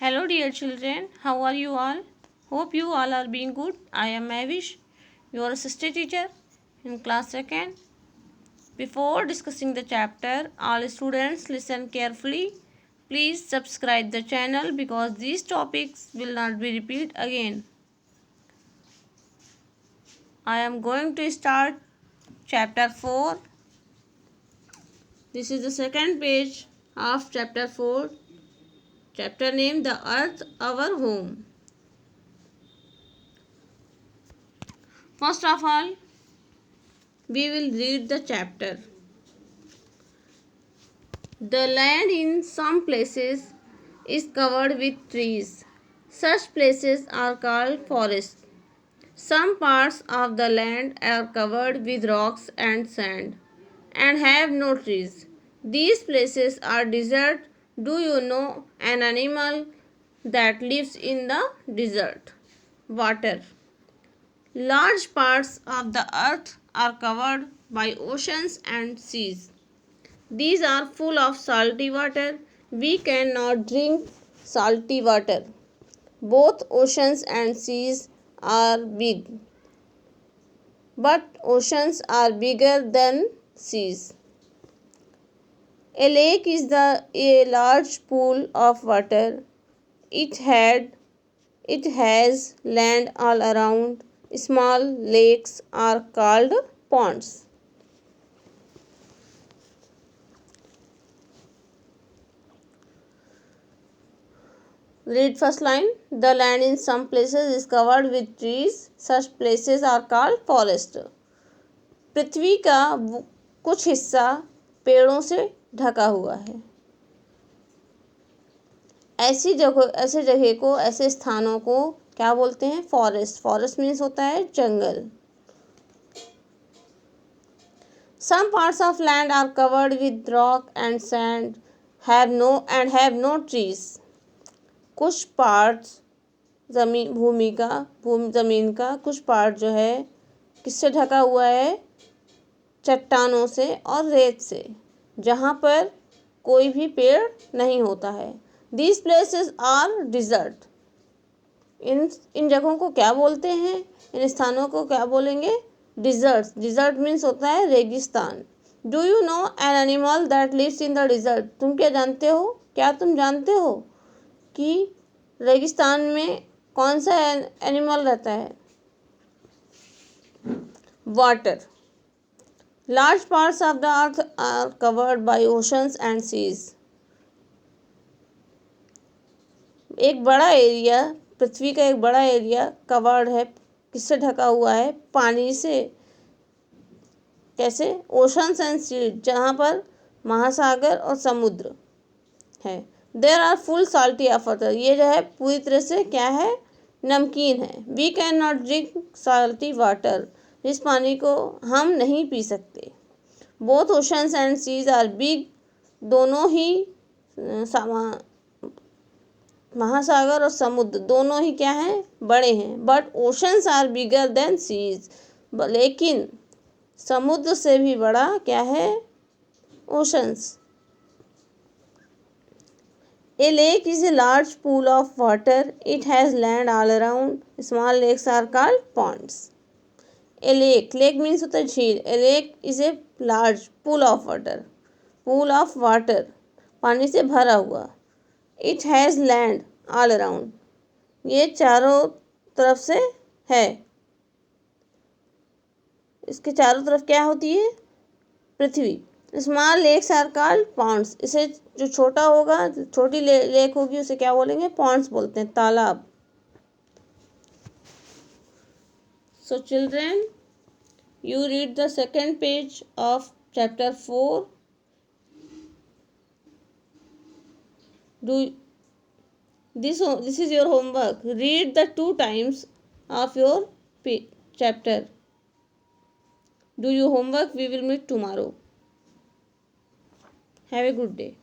Hello dear children, how are you all? Hope you all are being good. I am Mavish, your assistant teacher in class 2nd. Before discussing the chapter, all students listen carefully. Please subscribe the channel because these topics will not be repeated again. I am going to start chapter 4. This is the second page of chapter 4. Chapter name The Earth Our Home. First of all, we will read the chapter. The land in some places is covered with trees. Such places are called forests. Some parts of the land are covered with rocks and sand and have no trees. These places are desert. Do you know an animal that lives in the desert? Water. Large parts of the earth are covered by oceans and seas. These are full of salty water. We cannot drink salty water. Both oceans and seas are big, but oceans are bigger than seas. A lake is a large pool of water. It has land all around. Small lakes are called ponds. Read first line. The land in some places is covered with trees. Such places are called forest. पृथ्वी का कुछ हिस्सा पेड़ों से ढका हुआ है. ऐसे जगह को, ऐसे स्थानों को क्या बोलते हैं? फॉरेस्ट. फॉरेस्ट मीन्स होता है जंगल. Some parts of land are covered with rock and sand have no trees. कुछ पार्ट्स ज़मीन का कुछ पार्ट जो है किससे ढका हुआ है? चट्टानों से और रेत से, जहाँ पर कोई भी पेड़ नहीं होता है. These places are desert. इन जगहों को क्या बोलते हैं? इन स्थानों को क्या बोलेंगे? डिजर्ट. डिजर्ट मीन्स होता है रेगिस्तान. Do you know an animal that lives in the desert? तुम क्या जानते हो? क्या तुम जानते हो कि रेगिस्तान में कौन सा एनिमल रहता है? Water. Large parts of the earth are covered by oceans and seas. एक बड़ा एरिया, पृथ्वी का एक बड़ा एरिया कवर्ड है. किससे ढका हुआ है? पानी से. कैसे? ओशंस एंड सीज, जहाँ पर महासागर और समुद्र है. There are full salty of water. ये जो है पूरी तरह से क्या है? नमकीन है. We can not drink salty water. इस पानी को हम नहीं पी सकते. Both oceans and seas are big. दोनों ही महासागर और समुद्र दोनों ही क्या हैं? बड़े हैं. But oceans are bigger than seas. लेकिन समुद्र से भी बड़ा क्या है? Oceans. A lake is a large pool of water. It has land all around. Small lakes are called ponds. A lake. Lake means होता है झील. A lake is a large pool of water. Pool of water. पानी से भरा हुआ. It has land all around. ये चारों तरफ से है. इसके चारों तरफ क्या होती है? पृथ्वी. Small lakes are called ponds. इसे जो छोटा होगा, छोटी लेक होगी, उसे क्या बोलेंगे? पॉन्ड्स बोलते हैं, तालाब. सो children, you read the second page of chapter 4. This is your homework. Read the 2 times of your chapter. Do your homework. We will meet tomorrow. Have a good day.